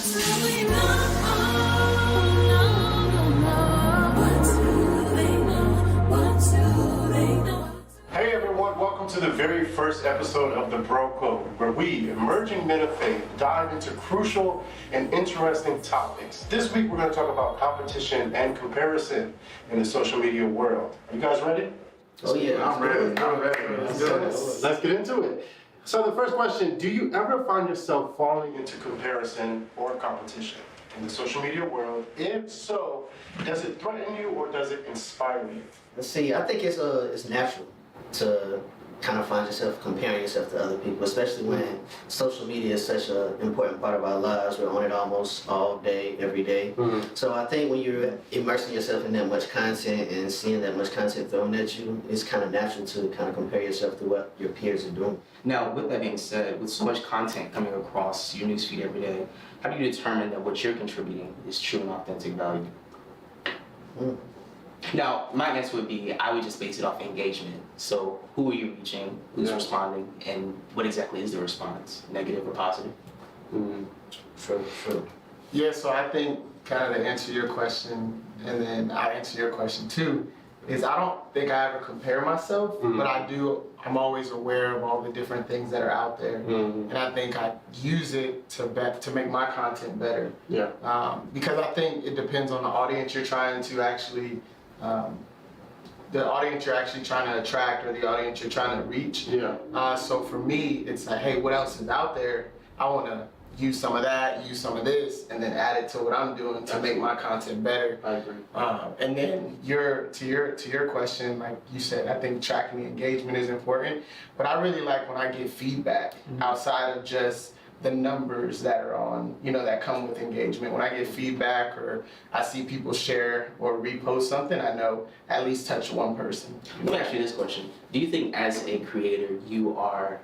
Hey everyone, welcome to the very first episode of The Bro Code, where we, emerging men of faith, dive into crucial and interesting topics. This week we're going to talk about competition and comparison in the social media world. Are you guys ready? Oh yeah, I'm ready. Let's get into it. So the first question, do you ever find yourself falling into comparison or competition in the social media world? If so, does it threaten you or does it inspire you? Let's see. I think it's natural to kind of find yourself comparing yourself to other people, especially when social media is such an important part of our lives. We're on it almost all day, every day. So I think when you're immersing yourself in that much content and seeing that much content thrown at you, it's kind of natural to kind of compare yourself to what your peers are doing. Now, with that being said, with so much content coming across your newsfeed every day, how do you determine that what you're contributing is true and authentic value? Now, my answer would be I would just base it off engagement. So, who are you reaching? Who's responding? And what exactly is the response? Negative or positive? True. Yeah, so I think kind of to answer your question, and then I answer your question too, is I don't think I ever compare myself, but I'm always aware of all the different things that are out there. And I think I use it to make my content better. Yeah. Because I think it depends on the audience you're trying to actually, the audience you're actually trying to attract or the audience you're trying to reach. Yeah. So for me, it's like, hey, what else is out there? I want to use some of that, use some of this, and then add it to what I'm doing to make my content better. I agree. And then to your question, like you said, I think tracking the engagement is important. But I really like when I get feedback outside of just the numbers that are on, that come with engagement. When I get feedback or I see people share or repost something, I know at least touch one person. Let me ask you this question. Do you think as a creator, you are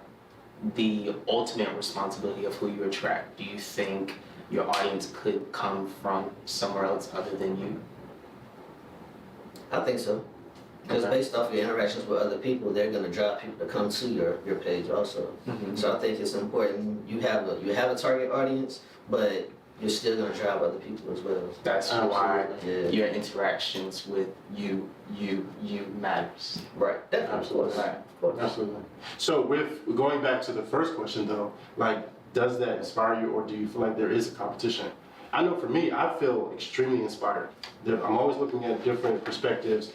the ultimate responsibility of who you attract? Do you think your audience could come from somewhere else other than you? I think so. Because based off your interactions with other people, they're going to drive people to come to your page also. So I think it's important you have a target audience, but you're still going to drive other people as well. That's why your interactions with you matters. Right. Definitely. Absolutely. Of course. Absolutely. So with going back to the first question though, like, does that inspire you or do you feel like there is a competition? I know for me, I feel extremely inspired. I'm always looking at different perspectives,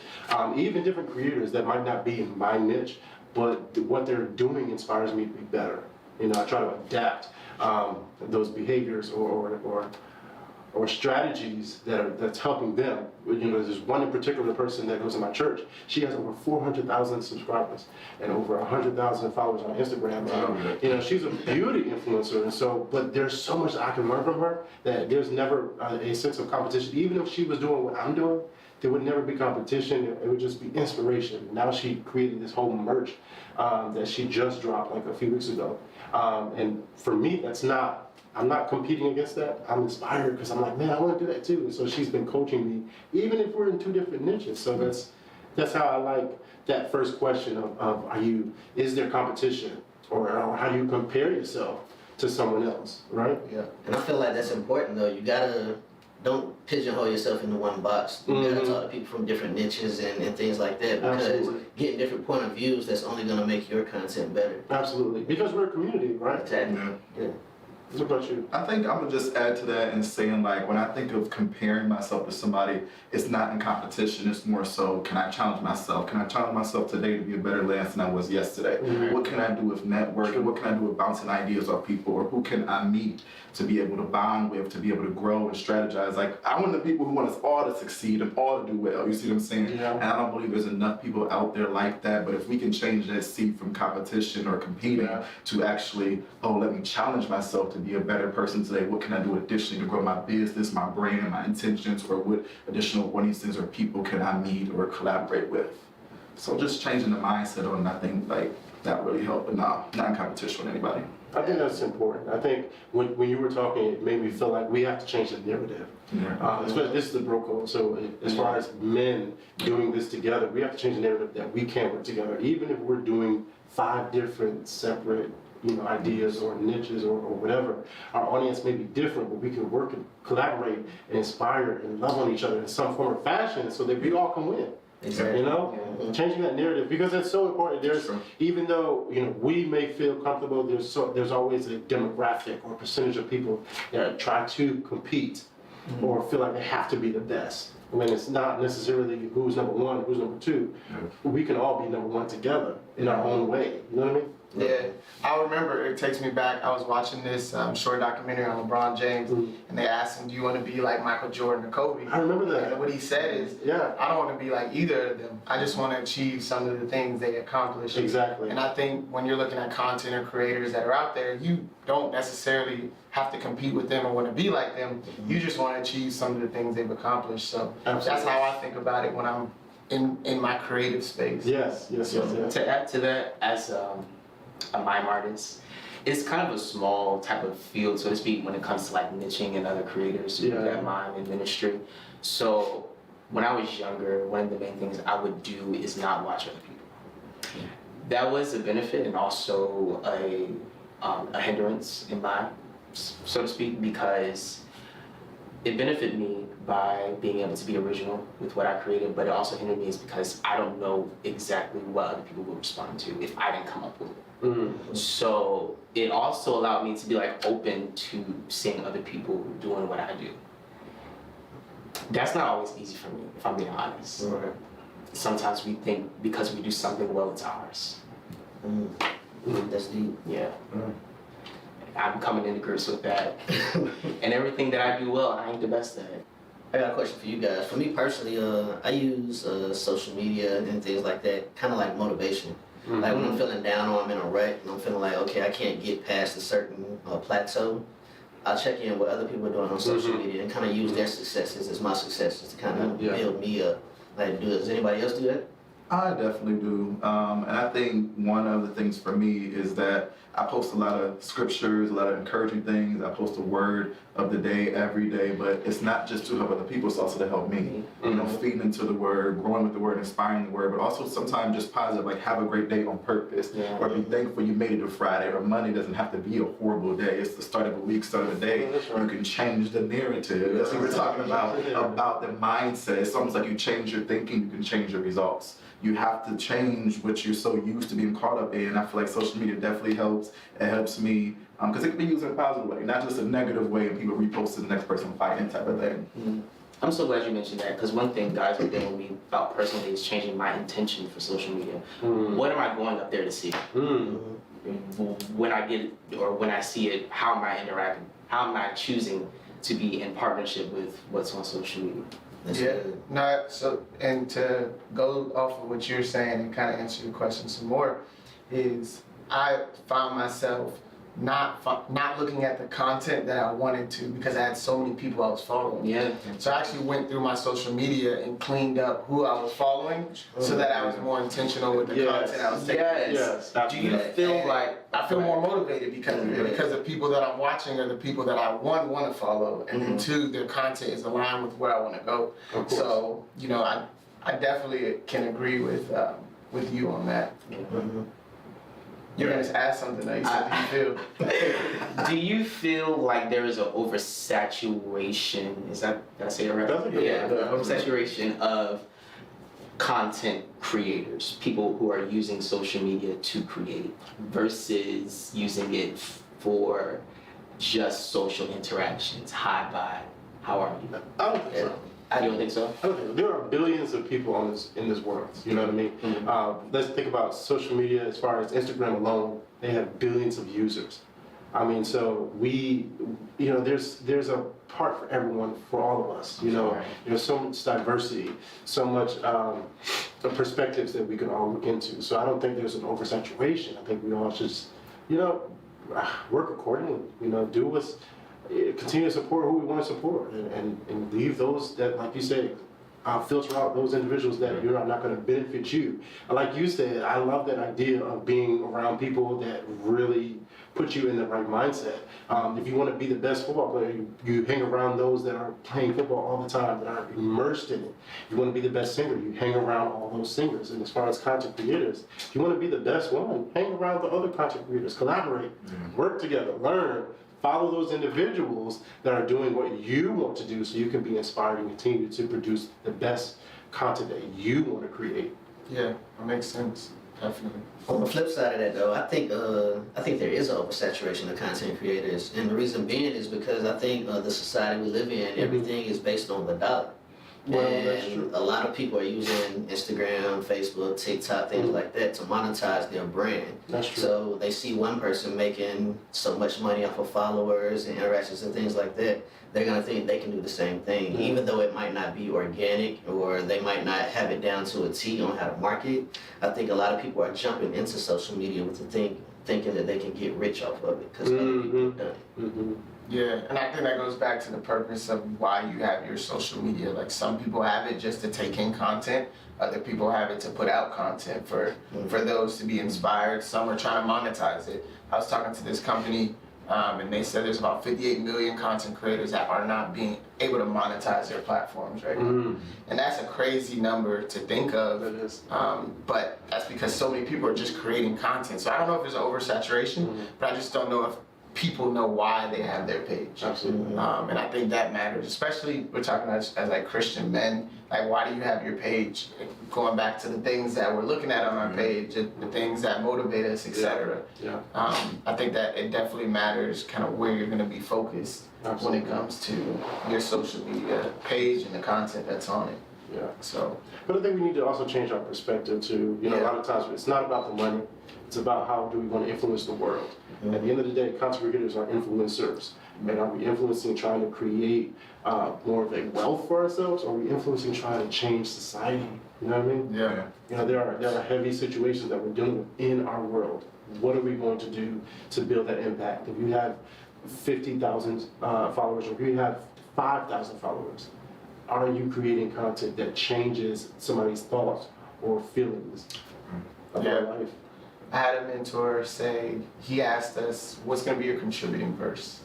even different creators that might not be in my niche, but what they're doing inspires me to be better. I try to adapt those behaviors or strategies that's helping them. There's one in particular person that goes to my church. She has over 400,000 subscribers and over 100,000 followers on Instagram. And, she's a beauty influencer, and so, but there's so much I can learn from her that there's never a sense of competition. Even if she was doing what I'm doing, there would never be competition. It would just be inspiration. Now she created this whole merch that she just dropped like a few weeks ago. And for me, I'm not competing against that. I'm inspired because I'm like, man, I want to do that too. And so she's been coaching me, even if we're in two different niches. So that's how I like that first question of is there competition or how do you compare yourself to someone else, right? Yeah. And I feel like that's important though. Don't pigeonhole yourself into one box. You gotta talk to people from different niches and things like that, because getting different point of views, that's only gonna make your content better. Absolutely. Because we're a community, right? Exactly. Yeah. What about you? I think I'm gonna just add to that and saying, like, when I think of comparing myself to somebody, it's not in competition. It's more so, can I challenge myself? Can I challenge myself today to be a better Lance than I was yesterday? What can I do with networking? What can I do with bouncing ideas off people? Or who can I meet to be able to bond with, to be able to grow and strategize? Like, I'm one of the people who want us all to succeed and all to do well. You see what I'm saying? Yeah. And I don't believe there's enough people out there like that. But if we can change that seat from competition or competing to actually, let me challenge myself to be a better person today. What can I do additionally to grow my business, my brand, my intentions, or what additional audiences or people can I meet or collaborate with? So just changing the mindset on, I think, like, that really helped. But not in competition with anybody. I think that's important. I think when you were talking, it made me feel like we have to change the narrative. Especially, this is the bro code. So as far as men doing this together, we have to change the narrative that we can work together, even if we're doing 5 different separate ideas or niches or whatever. Our audience may be different, but we can work and collaborate and inspire and love on each other in some form or fashion so that we all can win. Exactly. Changing that narrative, because that's so important. There's, True. even though we may feel comfortable, there's always a demographic or percentage of people that try to compete or feel like they have to be the best. When it's not necessarily who's number one, who's number two. We can all be number one together in our own way. You know what I mean? Yeah, I remember, it takes me back, I was watching this short documentary on LeBron James, and they asked him, do you want to be like Michael Jordan or Kobe? I remember that. And what he said is, I don't want to be like either of them. I just want to achieve some of the things they accomplished. Exactly. And I think when you're looking at content or creators that are out there, you don't necessarily have to compete with them or want to be like them. You just want to achieve some of the things they've accomplished. So that's how I think about it when I'm in my creative space. Yes. To add to that, as a mime artist, it's kind of a small type of field, so to speak, when it comes to like niching and other creators who do that mime and ministry. So when I was younger, one of the main things I would do is not watch other people. That was a benefit and also a hindrance in mine, so to speak, because it benefited me by being able to be original with what I created, but it also hindered me is because I don't know exactly what other people will respond to if I didn't come up with it. So it also allowed me to be like open to seeing other people doing what I do. That's not always easy for me, if I'm being honest. Right. Sometimes we think because we do something well, it's ours. That's deep. Yeah. I'm coming into grips with that. And everything that I do well, I ain't the best at it. I got a question for you guys. For me personally, I use social media and things like that, kind of like motivation. Like when I'm feeling down or I'm in a rut and I'm feeling like, okay, I can't get past a certain plateau, I'll check in what other people are doing on social media and kind of use their successes as my successes to kind of build me up. Like, does anybody else do that? I definitely do. And I think one of the things for me is that I post a lot of scriptures, a lot of encouraging things. I post a word of the day every day, but it's not just to help other people, it's also to help me. Feeding into the word, growing with the word, inspiring the word, but also sometimes just positive, like have a great day on purpose, or be thankful you made it to Friday, or Monday doesn't have to be a horrible day. It's the start of a week, start of a day. You can change the narrative. That's what we're talking about the mindset. It's almost like you change your thinking, you can change your results. You have to change what you're so used to being caught up in. I feel like social media definitely helps. It helps me because it can be used in a positive way, not just a negative way and people repost to the next person fighting type of thing. I'm so glad you mentioned that, because one thing guys have been with me about personally is changing my intention for social media. What am I going up there to see? When I get it, or when I see it, how am I interacting? How am I choosing to be in partnership with what's on social media? And to go off of what you're saying and kind of answer your question some more, is I found myself not looking at the content that I wanted to because I had so many people I was following. So I actually went through my social media and cleaned up who I was following so that I was more intentional with the content I was taking. Do you feel like I feel more motivated because the people that I'm watching are the people that I want to follow, and then two, their content is aligned with where I want to go. So I definitely can agree with you on that. You're gonna ask something that you said. How do you feel? Do you feel like there is an oversaturation? Did I say it right? Oversaturation of content creators, people who are using social media to create versus using it for just social interactions. Hi, bye. How are you? I don't think so. You don't think so? I don't think so. There are billions of people in this world. You know what I mean? Let's think about social media. As far as Instagram alone, they have billions of users. I mean, so there's a part for everyone, for all of us. There's so much diversity, so much perspectives that we can all look into. So I don't think there's an oversaturation. I think we all should just, work accordingly. Do what's continue to support who we want to support, and leave those that, like you say, filter out those individuals that you're not going to benefit you. Like you said, I love that idea of being around people that really put you in the right mindset. If you want to be the best football player, you hang around those that are playing football all the time, that are immersed in it. If you want to be the best singer, you hang around all those singers. And as far as content creators, if you want to be the best one, hang around the other content creators, collaborate, work together, learn, follow those individuals that are doing what you want to do so you can be inspired and continue to produce the best content that you want to create. Yeah, that makes sense. Definitely. On the flip side of that, though, I think there is an oversaturation of content creators, and the reason being is because I think the society we live in, everything is based on the dollar. Well, and that's true. a lot of people are using Instagram, Facebook, TikTok, things like that to monetize their brand. That's true. So they see one person making so much money off of followers and interactions and things like that. They're gonna think they can do the same thing, even though it might not be organic or they might not have it down to a T on how to market. I think a lot of people are jumping into social media with the thinking that they can get rich off of it because other people have done it. Yeah, and I think that goes back to the purpose of why you have your social media. Like some people have it just to take in content, other people have it to put out content for those to be inspired. Some are trying to monetize it. I was talking to this company and they said there's about 58 million content creators that are not being able to monetize their platforms right now. And that's a crazy number to think of. It is. But that's because so many people are just creating content. So I don't know if there's an oversaturation, but I just don't know if people know why they have their page. Absolutely. And I think that matters, especially we're talking as like Christian men. Like, why do you have your page? Going back to the things that we're looking at on our page, the things that motivate us, etc. Yeah. I think that it definitely matters kind of where you're going to be focused when it comes to your social media page and the content that's on it. Yeah. So, But I think we need to also change our perspective too. You know, a lot of times it's not about the money. It's about how do we want to influence the world. At the end of the day, content creators are influencers. And are we influencing, trying to create more of a wealth for ourselves, or are we influencing, trying to change society? You know what I mean? yeah. You know, there are heavy situations that we're dealing with in our world. What are we going to do to build that impact? If you have 50,000 followers, or if you have 5,000 followers, are you creating content that changes somebody's thoughts or feelings about life? I had a mentor say, he asked us, what's going to be your contributing verse?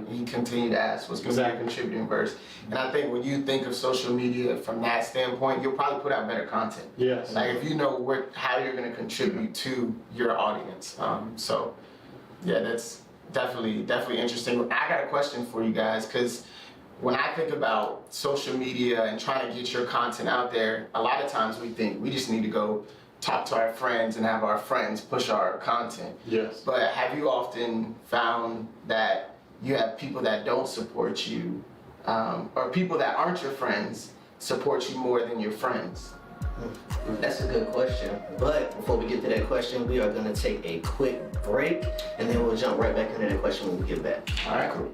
He continued to ask, what's going to be your contributing verse? And I think when you think of social media from that standpoint, you'll probably put out better content. Yes. Like if you know how you're going to contribute to your audience. So yeah, that's definitely interesting. I got a question for you guys, because when I think about social media and trying to get your content out there, a lot of times we think we just need to go talk to our friends and have our friends push our content. Yes. But have you often found that you have people that don't support you, or people that aren't your friends support you more than your friends? That's a good question. But before we get to that question, we are going to take a quick break, and then we'll jump right back into that question when we get back. All right, cool.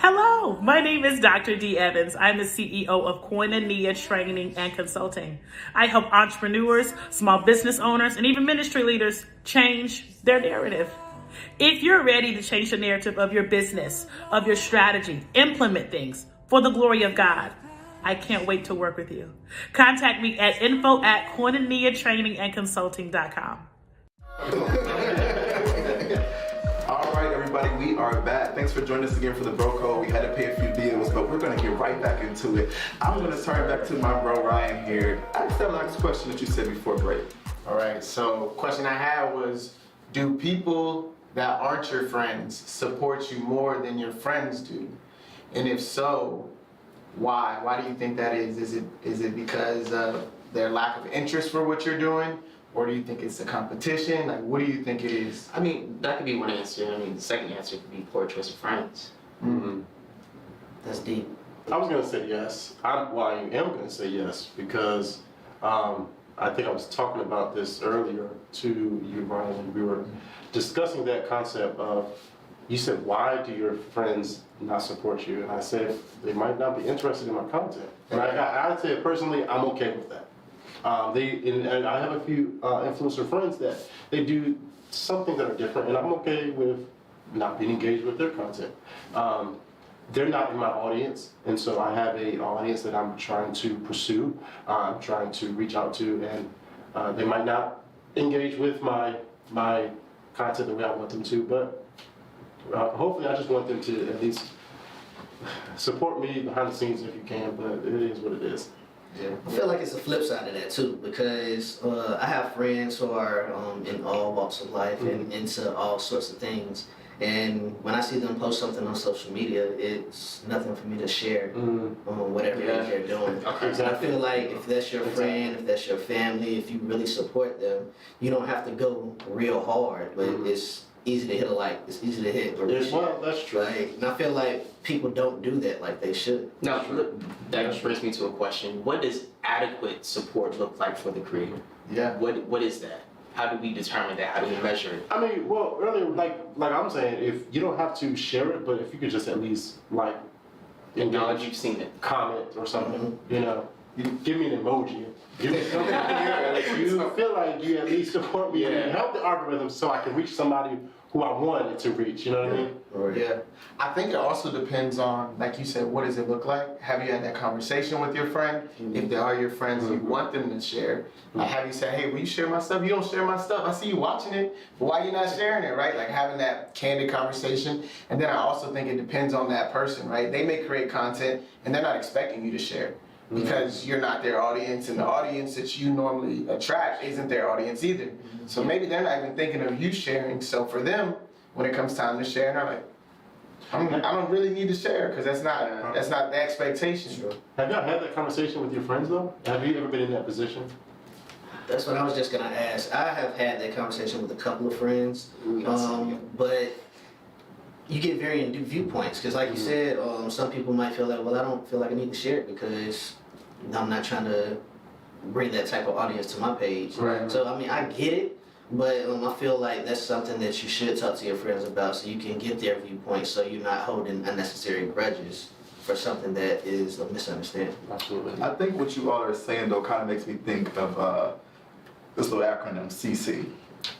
Hello, my name is Dr. D. Evans. I'm the CEO of Koinonia Training and Consulting. I help entrepreneurs, small business owners, and even ministry leaders change their narrative. If you're ready to change the narrative of your business, of your strategy, implement things for the glory of God, I can't wait to work with you. Contact me at info@koinoniatrainingandconsulting.com. All right, everybody, we are back. Thanks for joining us again for the Bro Code. We had to pay a few bills, but we're going to get right back into it. I'm going to turn back to my bro Ryan here. Ask that last question that you said before break. All right, so question I had was, do people that aren't your friends support you more than your friends do? And if so, why? Why do you think that is? Is it because of their lack of interest for what you're doing? Or do you think it's a competition? Like, what do you think it is? I mean, that could be one answer. I mean, the second answer could be poor choice of friends. That's deep. I was going to say yes. I am going to say yes because I think I was talking about this earlier to you, Brian, and we were discussing that concept of, you said, why do your friends not support you? And I said, they might not be interested in my content. And I said, personally, I'm okay with that. And I have a few influencer friends that they do some things that are different, and I'm okay with not being engaged with their content. they're not in my audience, and so I have a audience that I'm trying to pursue, I'm trying to reach out to, and they might not engage with my content the way I want them to, but hopefully I just want them to at least support me behind the scenes if you can, but it is what it is. Yeah. I feel like it's a flip side of that too, because I have friends who are in all walks of life and into all sorts of things. And when I see them post something on social media, it's nothing for me to share on whatever it is they're doing. Exactly. I feel like if that's your friend, if that's your family, if you really support them, you don't have to go real hard, but it's easy to hit a like, it's easy to hit a Yes, well, that's true. like, and I feel like people don't do that like they should. Now, that brings me to a question. What does adequate support look like for the creator? Yeah. What is that? How do we determine that? How do we measure it? I mean, well, earlier, like I'm saying, if you don't have to share it, but if you could just at least like Acknowledge you've seen it. comment or something, you know, you give me an emoji. Give me something. If you feel like you at least support me and help the algorithm so I can reach somebody who I wanted to reach. You know what I mean? Right. Yeah, I think it also depends on, like you said, what does it look like? Have you had that conversation with your friend? If they are your friends, you want them to share. Have you said, hey, will you share my stuff? You don't share my stuff. I see you watching it, but why you not sharing it, right? Like having that candid conversation. And then I also think it depends on that person, right? They may create content and they're not expecting you to share because you're not their audience, and the audience that you normally attract isn't their audience either. So maybe they're not even thinking of you sharing. So for them, when it comes time to share, they're like, I don't really need to share because that's not the expectation. Have y'all had that conversation with your friends though? Have you ever been in that position? That's what I was just gonna ask. I have had that conversation with a couple of friends, but you get varying viewpoints because, like you said, some people might feel like, well, I don't feel like I need to share it because I'm not trying to bring that type of audience to my page. Right. So I mean, I get it, but I feel like that's something that you should talk to your friends about so you can get their viewpoint, so you're not holding unnecessary grudges for something that is a misunderstanding. Absolutely. I think what you all are saying though kind of makes me think of this little acronym, CC,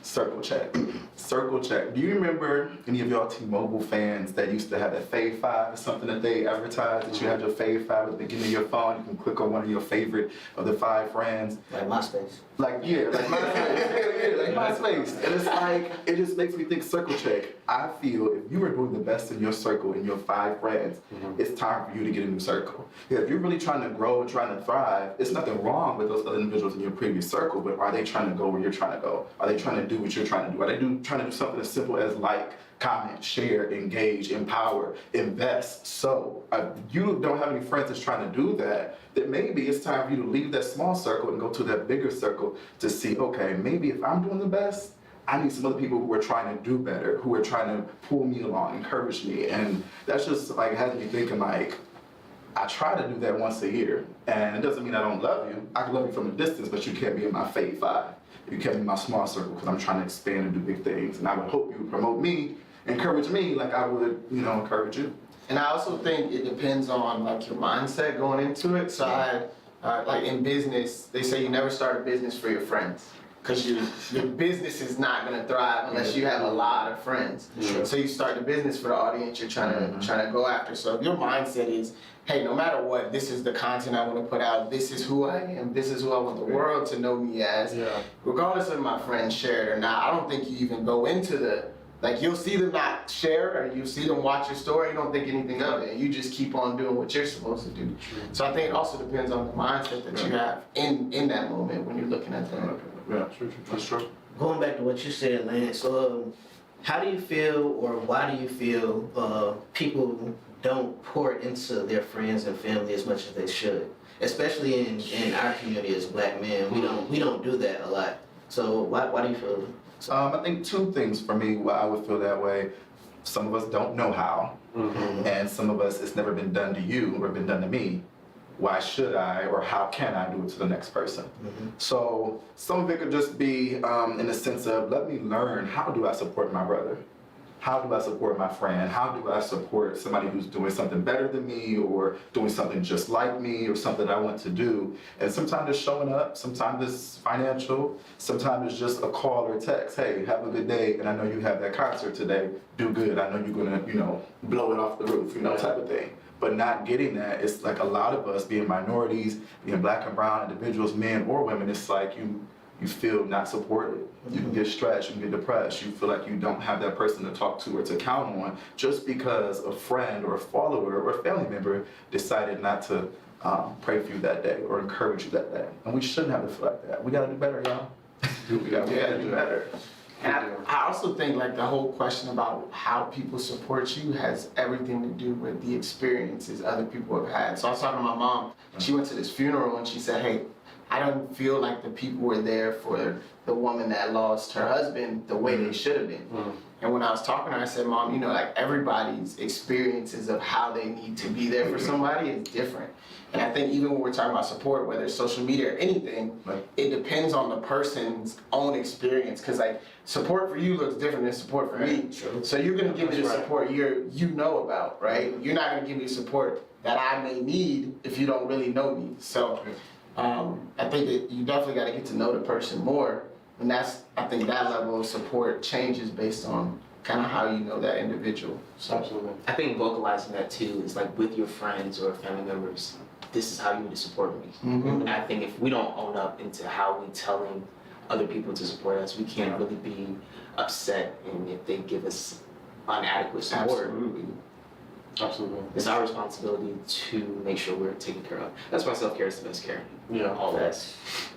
Circle Check. Circle Check. Do you remember any of y'all T-Mobile fans that used to have that Fave 5 or something that they advertised, that you had your Fave 5 at the beginning of your phone, you can click on one of your favorite of the 5 friends. Like MySpace. Like MySpace. Like MySpace. And it's like, it just makes me think circle check. I feel if you were doing the best in your circle, in your 5 friends, it's time for you to get a new circle. Yeah, if you're really trying to grow and trying to thrive, it's nothing wrong with those other individuals in your previous circle, but are they trying to go where you're trying to go? Are they trying to do what you're trying to do? Are they trying to do something as simple as like, comment, share, engage, empower, invest? So if you don't have any friends that's trying to do that, then maybe it's time for you to leave that small circle and go to that bigger circle to see, okay, maybe if I'm doing the best, I need some other people who are trying to do better, who are trying to pull me along, encourage me. And that's just like has me thinking like, I try to do that once a year. And it doesn't mean I don't love you. I can love you from a distance, but you can't be in my Fave 5. You can't be in my small circle because I'm trying to expand and do big things. And I would hope you would promote me, encourage me like I would, encourage you. And I also think it depends on like your mindset going into it. So like in business, they say you never start a business for your friends because your business is not going to thrive unless you have a lot of friends. So you start the business for the audience you're trying to go after. So if your mindset is, hey, no matter what, this is the content I want to put out. This is who I am. This is who I want the world to know me as. Regardless of my friends share it or not, I don't think you even go into the, like you'll see them not share or you see them watch your story, you don't think anything of it. You just keep on doing what you're supposed to do. So I think it also depends on the mindset that you have in that moment when you're looking at that. Yeah, true. That's true. Going back to what you said, Lance, how do you feel or why do you feel people don't pour into their friends and family as much as they should? Especially in our community as Black men, we don't do that a lot. So why do you feel? I think 2 things for me why I would feel that way. Some of us don't know how, and some of us it's never been done to you or been done to me. Why should I or how can I do it to the next person? So some of it could just be in the sense of let me learn how do I support my brother? how do I support my friend? How do I support somebody who's doing something better than me or doing something just like me or something I want to do? And sometimes it's showing up, sometimes it's financial, sometimes it's just a call or a text. Hey, have a good day, and I know you have that concert today. Do good. I know you're gonna, blow it off the roof, type of thing. But not getting that, it's like a lot of us being minorities, being black and brown individuals, men or women, it's like you feel not supported. You can get stressed, you can get depressed, you feel like you don't have that person to talk to or to count on just because a friend or a follower or a family member decided not to pray for you that day or encourage you that day. And we shouldn't have to feel like that. We gotta do better, y'all. we gotta do better. And I also think like the whole question about how people support you has everything to do with the experiences other people have had. So I was talking to my mom, she went to this funeral and she said, hey, I don't feel like the people were there for the woman that lost her husband the way they should have been. And when I was talking to her, I said, Mom, like everybody's experiences of how they need to be there for somebody is different. And I think even when we're talking about support, whether it's social media or anything, it depends on the person's own experience. Because like support for you looks different than support for me. True. So you're gonna give me the support you know about, right? You're not gonna give me support that I may need if you don't really know me. So I think that you definitely got to get to know the person more, and I think that level of support changes based on kind of how you know that individual. So Absolutely. I think vocalizing that too is like with your friends or family members, this is how you need to support me. And I think if we don't own up into how we telling other people to support us, we can't really be upset and if they give us inadequate support. Absolutely. It's our responsibility to make sure we're taken care of. That's why self-care is the best care. Yeah. Always.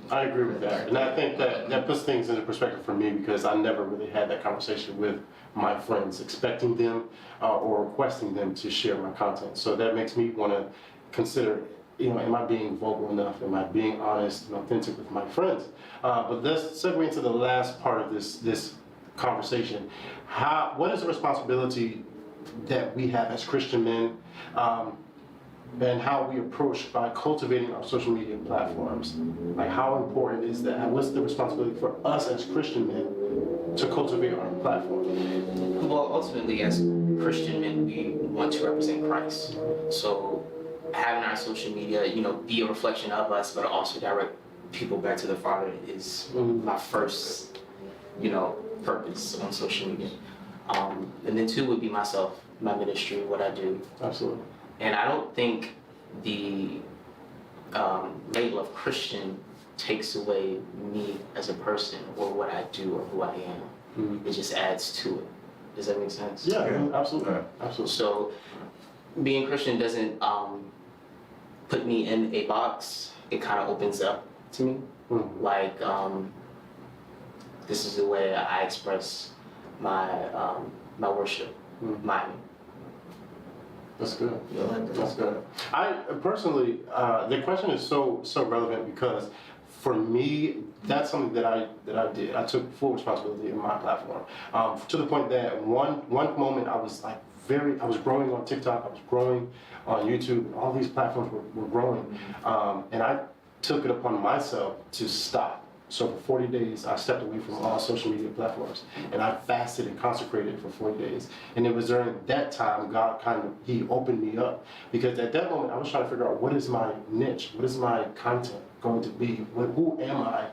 I agree with that. And I think that puts things into perspective for me because I never really had that conversation with my friends, expecting them or requesting them to share my content. So that makes me want to consider, am I being vocal enough? Am I being honest and authentic with my friends? But let's segue into the last part of this conversation. What is the responsibility that we have as Christian men and how we approach by cultivating our social media platforms? Like how important is that? What's the responsibility for us as Christian men to cultivate our platform? Well, ultimately, as Christian men, we want to represent Christ. So having our social media, be a reflection of us, but also direct people back to the Father is my first, purpose on social media. And then two would be myself, my ministry, what I do. Absolutely. And I don't think the label of Christian takes away me as a person or what I do or who I am. It just adds to it. Does that make sense? Yeah, absolutely. Absolutely. So being Christian doesn't put me in a box. It kind of opens up to me. Like this is the way I express my my worship, my. That's good. Yeah, That's good. I personally, the question is so relevant because for me, that's something that I did. I took full responsibility in my platform to the point that one moment I was like I was growing on TikTok, I was growing on YouTube, all these platforms were growing, and I took it upon myself to stop. So for 40 days, I stepped away from all social media platforms, and I fasted and consecrated for 40 days. And it was during that time God He opened me up, because at that moment I was trying to figure out what is my niche, what is my content going to be, who am I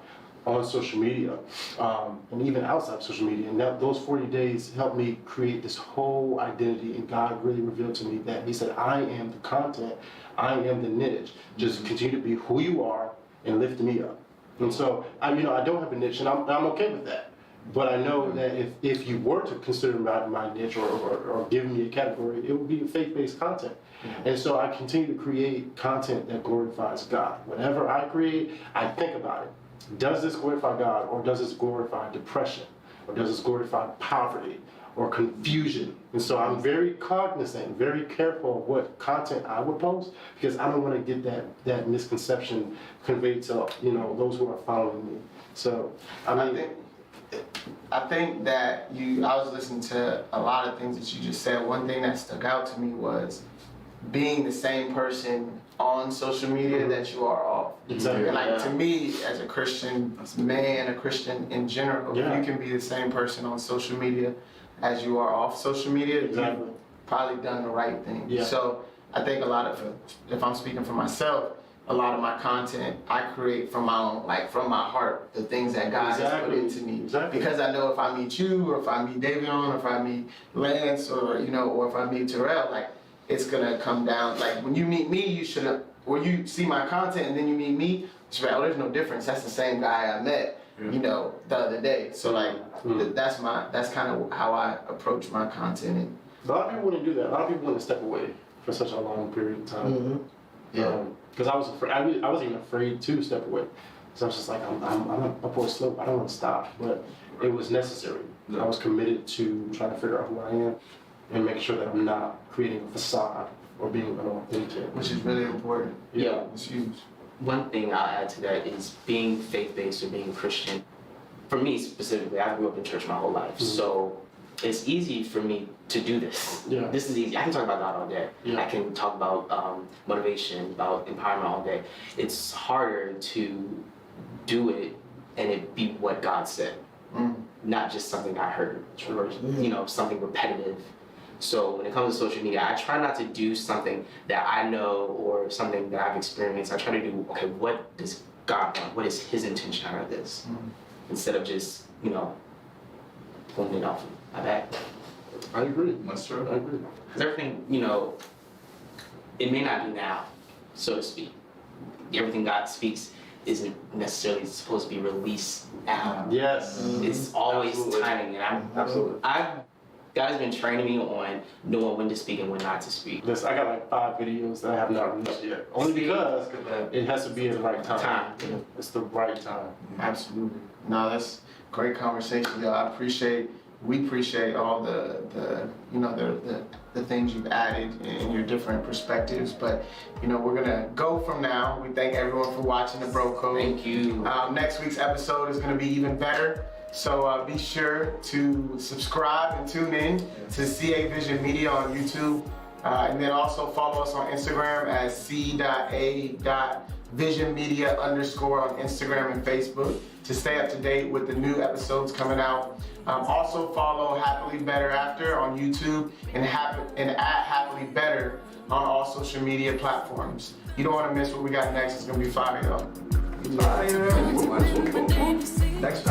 on social media, and even outside of social media. And those 40 days helped me create this whole identity, and God really revealed to me that He said, I am the content, I am the niche. Just continue to be who you are and lift me up. And so, I don't have a niche, and I'm okay with that. But I know that if you were to consider my niche or give me a category, it would be faith-based content. And so I continue to create content that glorifies God. Whatever I create, I think about it. Does this glorify God, or does this glorify depression, or does this glorify poverty or confusion? And so I'm very cognizant, very careful of what content I would post, because I don't want to get that misconception conveyed to those who are following me. So I think that I was listening to a lot of things that you just said. One thing that stuck out to me was being the same person on social media that you are off. Exactly. And to me, as a Christian man, a Christian in general, you can be the same person on social media as you are off social media, Exactly. you've probably done the right thing. Yeah. So I think a lot of, if I'm speaking for myself, a lot of my content I create from my own, like from my heart, the things that God has put Exactly. into me. Exactly. Because I know if I meet you, or if I meet Davion, or if I meet Lance, or or if I meet Terrell, like it's gonna come down. Like when you meet me, you should, or you see my content and then you meet me, you should be like, oh, there's no difference. That's the same guy I met, the other day. So like that's kind of how I approach my content. And, A lot of people wouldn't do that. A lot of people wouldn't step away for such a long period of time. Yeah. Because I was afraid. I wasn't even afraid to step away. So I was just like, I'm upward slope. I don't want to stop. But it was necessary. I was committed to trying to figure out who I am and make sure that I'm not creating a facade or being unauthentic. which is really important. Yeah. It's huge. One thing I'll add to that is being faith-based or being Christian. For me specifically, I grew up in church my whole life, so it's easy for me to do this. Yeah. This is easy. I can talk about God all day. Yeah. I can talk about motivation, about empowerment all day. It's harder to do it and it be what God said, not just something I heard or something repetitive. So when it comes to social media, I try not to do something that I know or something that I've experienced. I try to do, okay, what does God want? What is His intention out of this? Instead of just, pulling it off my back. I agree. That's true. I agree. Because everything, it may not be now, so to speak. Everything God speaks isn't necessarily supposed to be released now. Yes. It's always Absolutely. timing, and Absolutely. God's been training me on knowing when to speak and when not to speak. Listen, I got like 5 videos that I have not released yet. Only because it has to be at the right time. It's the right time. Absolutely. No, that's great conversation, y'all. We appreciate all the things you've added and your different perspectives. But we're gonna go from now. We thank everyone for watching the Bro Code. Thank you. Next week's episode is gonna be even better. So be sure to subscribe and tune in to CA Vision Media on YouTube. And then also follow us on Instagram as c.a.visionmedia_ on Instagram and Facebook to stay up to date with the new episodes coming out. Also follow Happily Better After on YouTube and at Happily Better on all social media platforms. You don't want to miss what we got next. It's going to be fire, y'all. Fire. Next time.